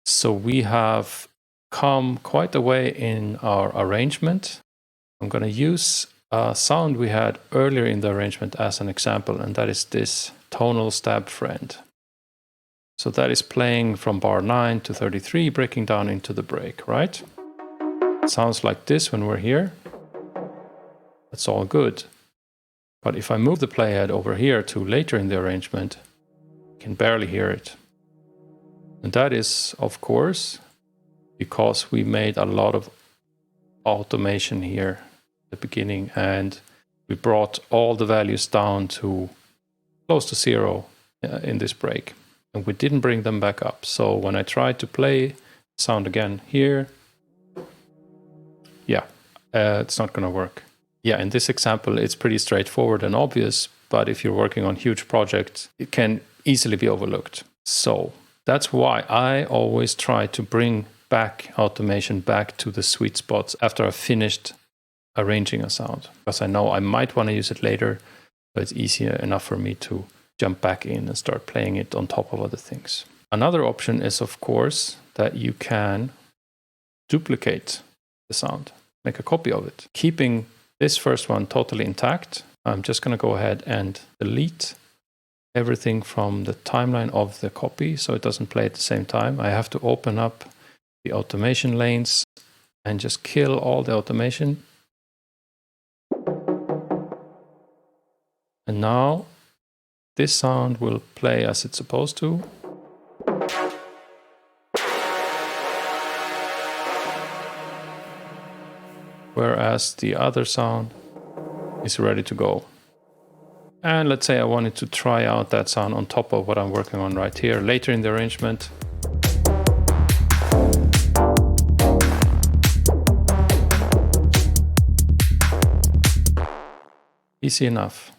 So we have come quite a way in our arrangement. I'm going to use a sound we had earlier in the arrangement as an example, and that is this tonal stab friend. So that is playing from bar 9 to 33, breaking down into the break, right? It sounds like this when we're here. That's all good. But if I move the playhead over here to later in the arrangement, you can barely hear it. And that is, of course, because we made a lot of automation here at the beginning, and we brought all the values down to close to 0 in this break. And we didn't bring them back up. So when I try to play sound again here, it's not going to work. Yeah, in this example, it's pretty straightforward and obvious, but if you're working on huge projects, it can easily be overlooked. So that's why I always try to bring back automation back to the sweet spots after I've finished arranging a sound, because I know I might want to use it later, but it's easier enough for me to jump back in and start playing it on top of other things. Another option is, of course, that you can duplicate the sound, make a copy of it. Keeping this first one totally intact, I'm just going to go ahead and delete everything from the timeline of the copy so it doesn't play at the same time. I have to open up the automation lanes and just kill all the automation. And now this sound will play as it's supposed to. Whereas the other sound is ready to go. And let's say I wanted to try out that sound on top of what I'm working on right here later in the arrangement. Easy enough.